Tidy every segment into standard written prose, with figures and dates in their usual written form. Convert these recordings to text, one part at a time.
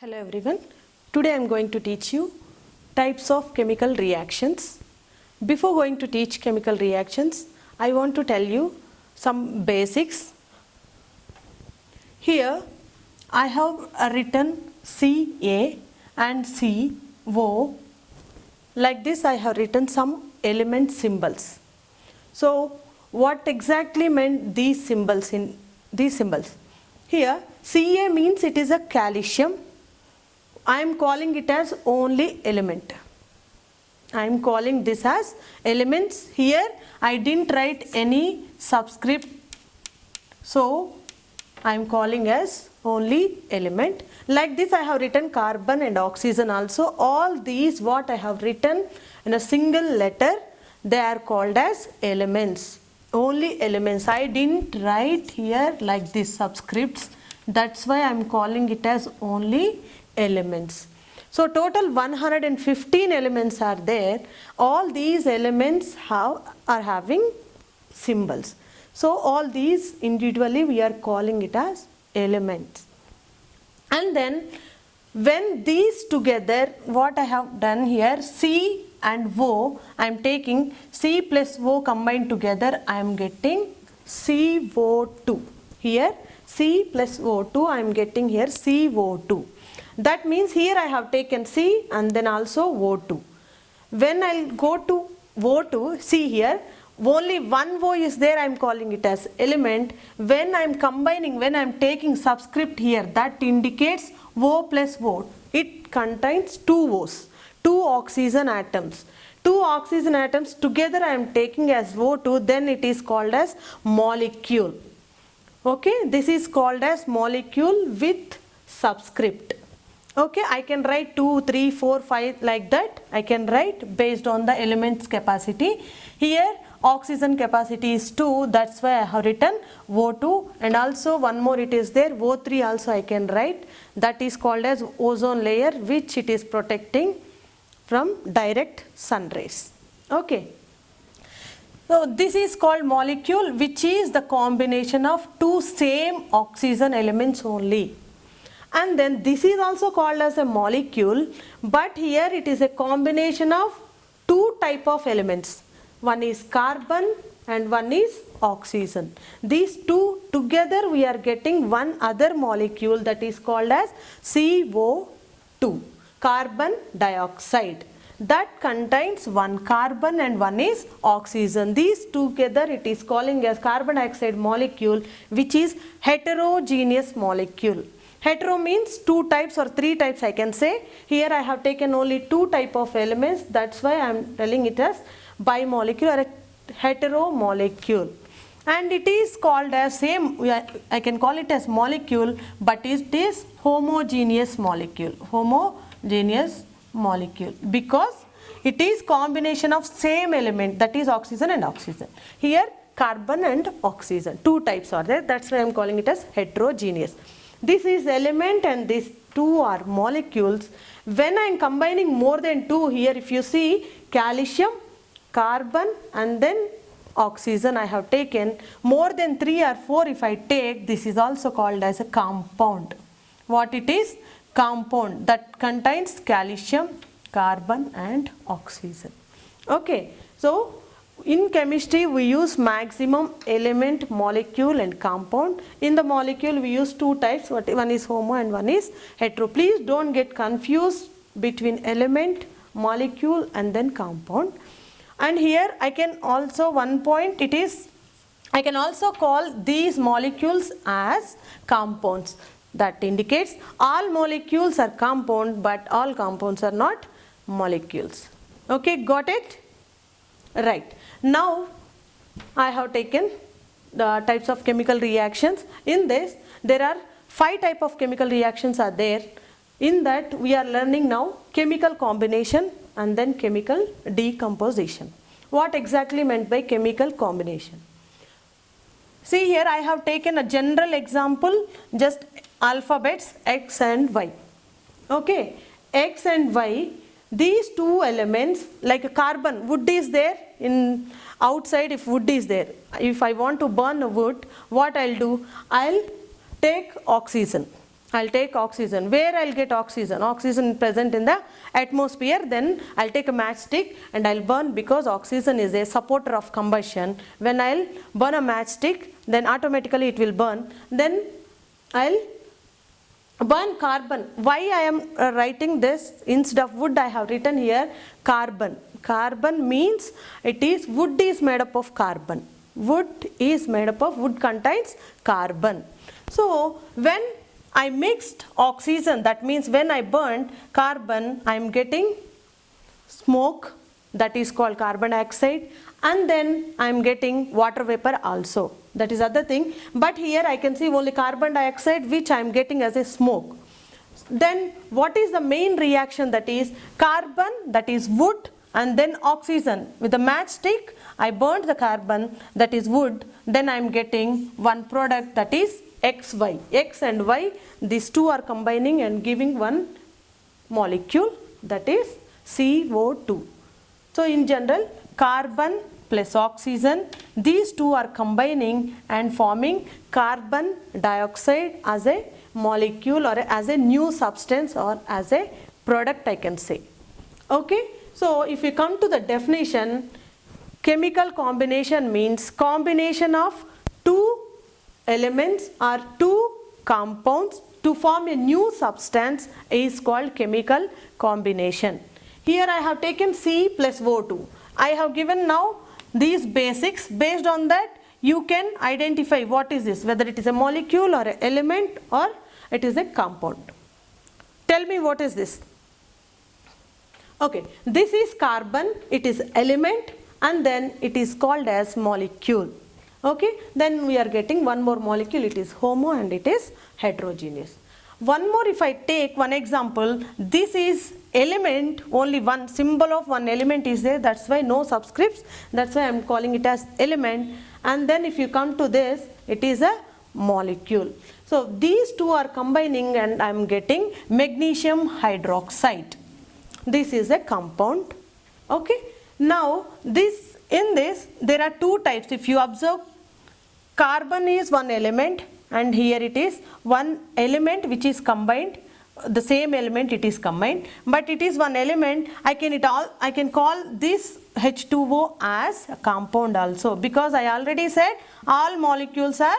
Hello everyone. Today I am going to teach you types of chemical reactions. Before going to teach chemical reactions, I want to tell you some basics. Here I have written Ca and CO. Like this I have written some element symbols. So what exactly meant these symbols in these symbols? Here Ca means it is a calcium. I am calling it as only element. I am calling this as elements. Here I didn't write any subscript, so I am calling as only element. Like this I have written carbon and oxygen also. All these what I have written in a single letter, they are called as elements. Only elements. I didn't write here like this subscripts. That's why I am calling it as only elements. So total 115 elements are there. All these elements are having symbols. So all these individually we are calling it as elements. And then when these together, what I have done here, C and O, I am taking C plus O combined together, I am getting CO2. Here C plus O2, I am getting here CO2. That means here I have taken C and then also O2. When I go to O2, see here, only one O is there, I am calling it as element. When I am combining, when I am taking subscript here, that indicates O plus O. It contains two O's, two oxygen atoms. Two oxygen atoms together I am taking as O2, then it is called as molecule. Okay, this is called as molecule with subscript. Okay, I can write 2, 3, 4, 5 like that. I can write based on the element's capacity. Here oxygen capacity is 2, that's why I have written O2, and also one more it is there, O3 also I can write. That is called as ozone layer, which it is protecting from direct sun rays. Okay. So this is called molecule, which is the combination of two same oxygen elements only. And then this is also called as a molecule, but here it is a combination of two type of elements. One is carbon and one is oxygen. These two together we are getting one other molecule that is called as CO2, carbon dioxide. That contains one carbon and one is oxygen. These together it is calling as carbon dioxide molecule, which is heterogeneous molecule. Hetero means two types or three types I can say. Here I have taken only two type of elements, that's why I am telling it as bimolecule or a hetero molecule. And it is called as same, I can call it as molecule, but it is homogeneous molecule. Homogeneous molecule, because it is combination of same element, that is oxygen and oxygen. Here carbon and oxygen, two types are there, that's why I am calling it as heterogeneous. This is element and these two are molecules. When I am combining more than two, here if you see calcium, carbon and then oxygen I have taken, more than 3 or 4 if I take, this is also called as a compound. What it is? Compound that contains calcium, carbon and oxygen. Okay, so in chemistry we use maximum element, molecule and compound. In the molecule we use two types, one is homo and one is hetero. Please don't get confused between element, molecule and then compound. And here I can also, one point it is, I can also call these molecules as compounds. That indicates all molecules are compound, but all compounds are not molecules. Okay, got it? Right. Now I have taken the types of chemical reactions. In this there are 5 types of chemical reactions are there. In that we are learning now chemical combination and then chemical decomposition. What exactly meant by chemical combination? See here I have taken a general example, just alphabets X and Y. Okay, X and Y, these two elements, like a carbon, wood is there in outside. If wood is there, if I want to burn a wood, what I'll do, I'll take oxygen. I'll take oxygen. Where I'll get oxygen? Oxygen present in the atmosphere. Then I'll take a matchstick and I'll burn, because oxygen is a supporter of combustion. When I'll burn a matchstick, then automatically it will burn. Then I'll burn carbon. Why I am writing this instead of wood? I have written here carbon. Carbon means wood is made up of carbon. Wood contains carbon. So when I mixed oxygen, that means when I burned carbon, I am getting smoke, that is called carbon dioxide, and then I am getting water vapor also, that is other thing. But here I can see only carbon dioxide, which I am getting as a smoke. Then what is the main reaction? That is carbon, that is wood, and then oxygen. With the matchstick I burned the carbon, that is wood, then I am getting one product, that is XY. X and Y, these two are combining and giving one molecule, that is CO2. So in general, carbon plus oxygen, these two are combining and forming carbon dioxide as a molecule, or as a new substance, or as a product, I can say. Okay, so if you come to the definition, chemical combination means combination of two elements or two compounds to form a new substance is called chemical combination. Here I have taken C plus O2. I have given now these basics. Based on that, you can identify what is this, whether it is a molecule or an element or it is a compound. Tell me, what is this? Okay, this is carbon, it is element, and then it is called as molecule. Okay, then we are getting one more molecule, it is homo and it is heterogeneous. One more, if I take one example, this is element, only one symbol of one element is there, that's why no subscripts, that's why I am calling it as element. And then if you come to this, it is a molecule. So these two are combining and I am getting magnesium hydroxide. This is a compound. Okay, now in this there are two types. If you observe, carbon is one element and here it is one element which is combined, the same element it is combined, but it is one element. I can call this H2O as a compound also, because I already said all molecules are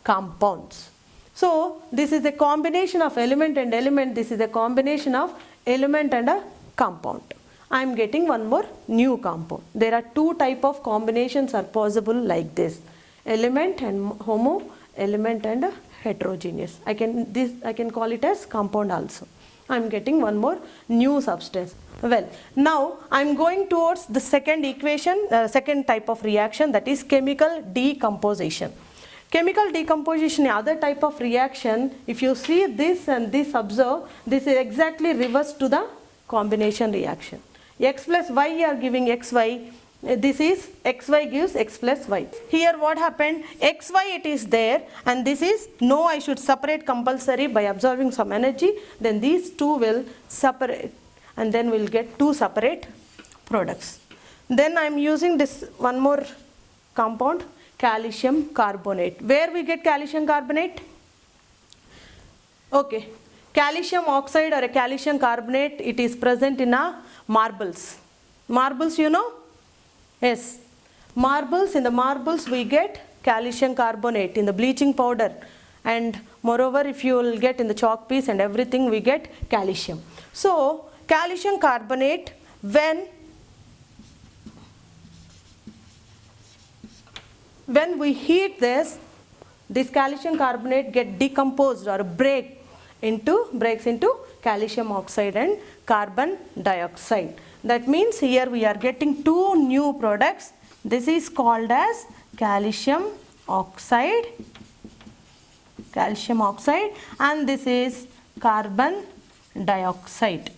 compounds. So this is a combination of element and element, this is a combination of element and a compound. I am getting one more new compound. There are two type of combinations are possible like this, element and homo, element and heterogeneous. I can call it as compound also. I am getting one more new substance. Well, now I am going towards the second equation, second type of reaction, that is chemical decomposition. Chemical decomposition, other type of reaction, if you see this and this, observe, this is exactly reverse to the combination reaction. X plus Y are giving XY, this is XY gives X plus Y. Here what happened, XY it is there and this is no, I should separate compulsory by absorbing some energy, then these two will separate and then we'll get two separate products. Then I am using this one more compound, calcium carbonate. Where we get calcium carbonate? Okay, calcium oxide or a calcium carbonate, it is present in a marbles. Marbles, you know? Yes. Marbles, in the marbles we get calcium carbonate in the bleaching powder, and moreover if you will get in the chalk piece and everything, we get calcium. So calcium carbonate, when we heat this calcium carbonate get decomposed or breaks into calcium oxide and carbon dioxide. That means here we are getting two new products. This is called as calcium oxide, and this is carbon dioxide.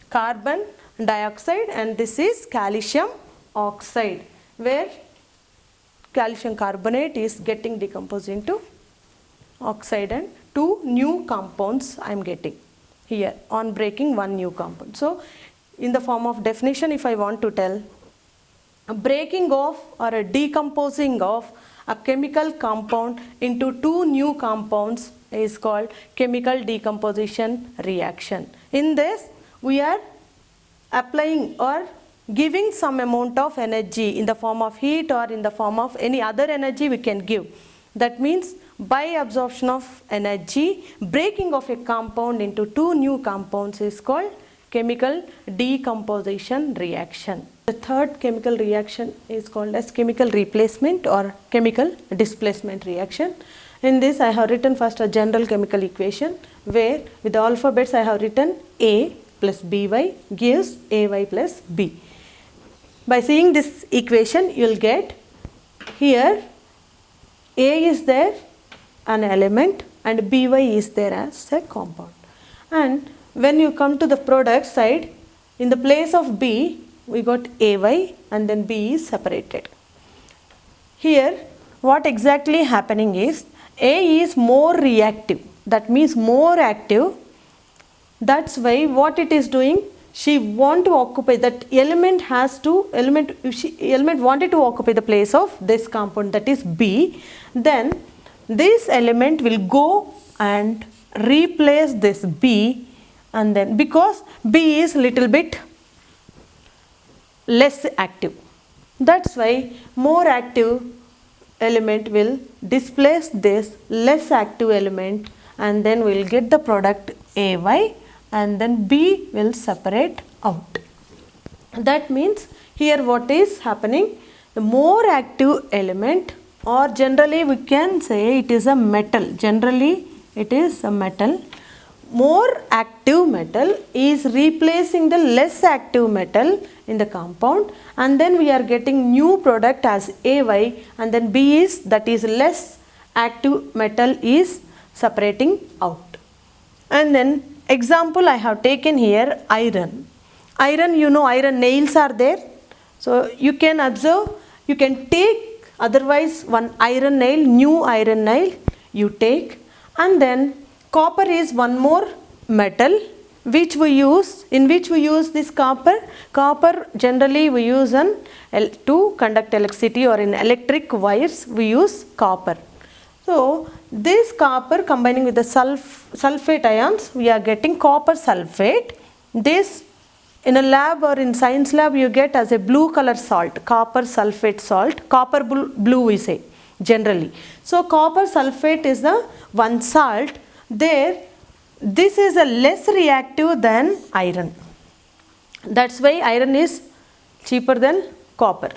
Carbon dioxide and this is calcium oxide, where calcium carbonate is getting decomposed into oxide and two new compounds I am getting here on breaking one new compound. So in the form of definition, if I want to tell, a breaking of or a decomposing of a chemical compound into two new compounds is called chemical decomposition reaction. In this, we are applying or giving some amount of energy in the form of heat or in the form of any other energy we can give. That means by absorption of energy, breaking of a compound into two new compounds is called chemical decomposition reaction. The third chemical reaction is called as chemical replacement or chemical displacement reaction. In this, I have written first a general chemical equation where with the alphabets I have written A plus by gives Ay plus B. By seeing this equation, you will get here A is there an element and By is there as a compound. And when you come to the product side, in the place of B, we got Ay and then B is separated. Here, what exactly happening is A is more reactive, that means more active. That's why what it is doing, she want to occupy that element element wanted to occupy the place of this compound, that is B. Then this element will go and replace this B, and then because B is little bit less active, that's why more active element will displace this less active element, and then we will get the product Ay, and then B will separate out. That means here what is happening, the more active element, or generally we can say it is a metal, generally it is a metal, more active metal is replacing the less active metal in the compound, and then we are getting new product as Ay, and then B is, that is less active metal is separating out. And then example I have taken here iron. Iron, you know, iron nails are there. So you can observe, you can take otherwise one iron nail, new iron nail you take, and then copper is one more metal which we use, in which we use this copper. Copper generally we use to conduct electricity, or in electric wires we use copper. So this copper combining with the sulfate ions, we are getting copper sulfate. This in a lab or in science lab you get as a blue color salt, copper sulfate salt, copper blue we say generally. So copper sulfate is the one salt there. This is a less reactive than iron. That's why iron is cheaper than copper.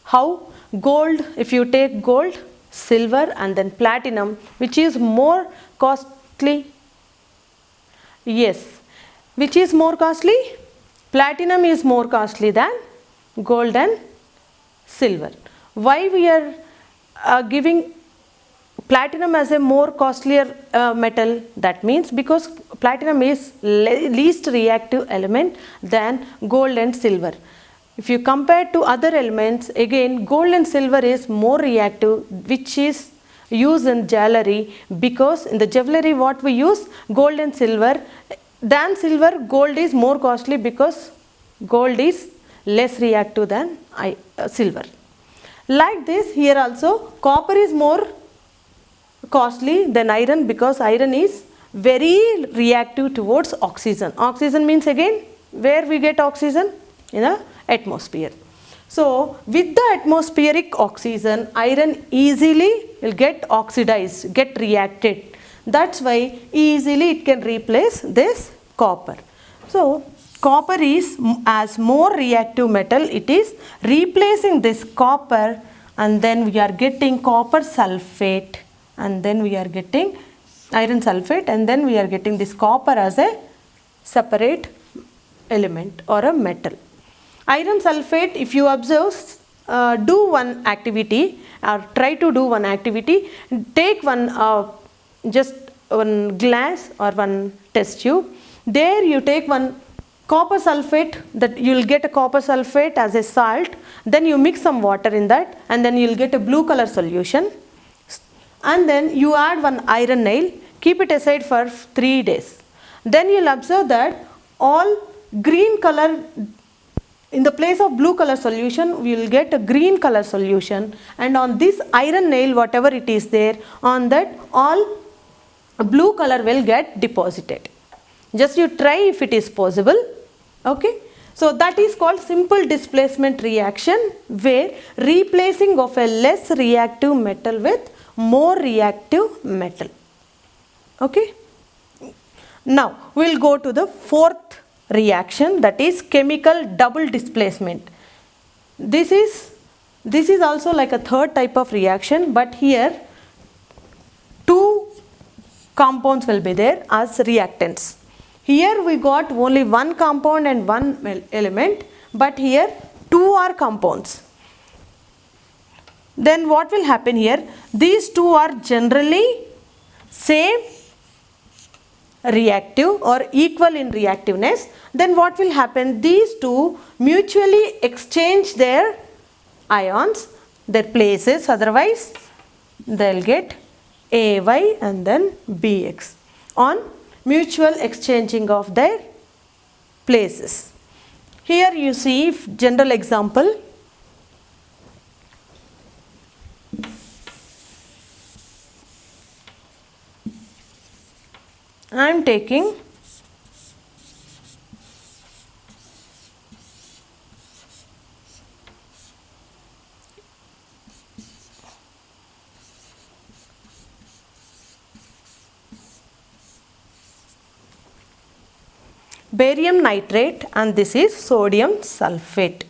How? Gold, if you take gold, silver and then platinum, which is more costly. Yes, which is more costly? Platinum is more costly than gold and silver. Why we are giving platinum as a more costlier metal? That means because platinum is least reactive element than gold and silver. If you compare to other elements, again gold and silver is more reactive, which is used in jewelry, because in the jewelry what we use, gold and silver than silver. Gold is more costly because gold is less reactive than silver. Like this, here also copper is more costly than iron, because iron is very reactive towards oxygen. Oxygen means again where we get oxygen? In the atmosphere. So with the atmospheric oxygen, iron easily will get oxidized, get reacted. That's why easily it can replace this copper. So copper is as more reactive metal, it is replacing this copper, and then we are getting copper sulfate, and then we are getting iron sulfate, and then we are getting this copper as a separate element or a metal. Iron sulfate, if you observe, do one activity or try to do one activity, take one just one glass or one test tube, there you take one copper sulfate, that you will get a copper sulfate as a salt, then you mix some water in that, and then you will get a blue color solution, and then you add one iron nail, keep it aside for 3 days. Then you will observe that all green color in the place of blue color solution we will get a green color solution, and on this iron nail whatever it is there, on that all blue color will get deposited. Just you try if it is possible. Okay. So that is called simple displacement reaction, where replacing of a less reactive metal with more reactive metal. Okay. Now we will go to the fourth reaction, that is chemical double displacement. This is also like a third type of reaction, but here two compounds will be there as reactants. Here we got only one compound and one element, but here two are compounds. Then what will happen here? These two are generally same reactive or equal in reactiveness. Then what will happen? These two mutually exchange their ions, their places, otherwise they will get AY and then BX on mutual exchanging of their places. Here you see general example. I am taking barium nitrate and this is sodium sulfate.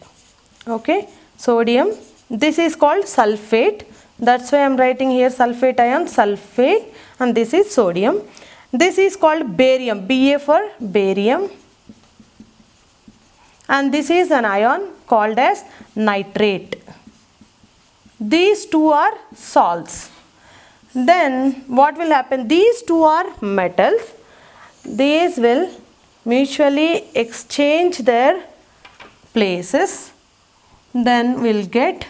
Okay, sodium, this is called sulfate, that's why I am writing here sulfate ion, sulfate, and this is sodium. This is called barium, Ba for barium, and this is an ion called as nitrate. These two are salts. Then what will happen? These two are metals. These will mutually exchange their places. Then we'll get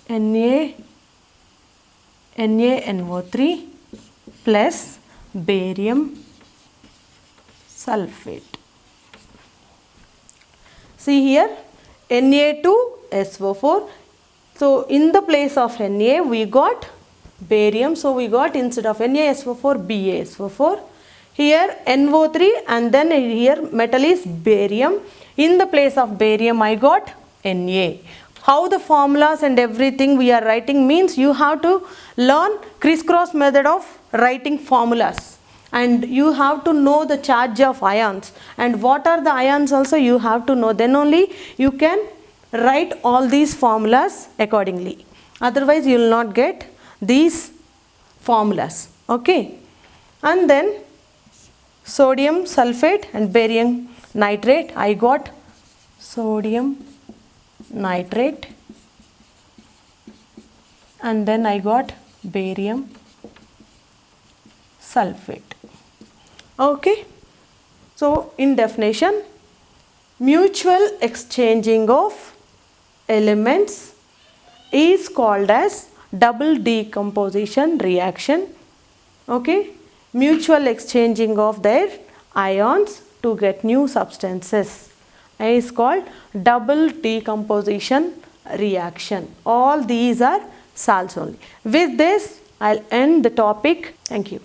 NaNO3 plus barium sulfate. See here, Na2SO4. So in the place of Na we got barium, so we got instead of NaSO4 BaSO4. Here NO3 and then here metal is barium. In the place of barium I got Na. How the formulas and everything we are writing means you have to learn crisscross method of writing formulas, and you have to know the charge of ions and what are the ions also you have to know, then only you can write all these formulas accordingly, otherwise you will not get these formulas. Okay, and then sodium sulfate and barium nitrate, I got sodium nitrate and then I got barium sulfate. Okay, so in definition, mutual exchanging of elements is called as double decomposition reaction. Okay, mutual exchanging of their ions to get new substances is called double decomposition reaction. All these are salts only. With this, I'll end the topic. Thank you.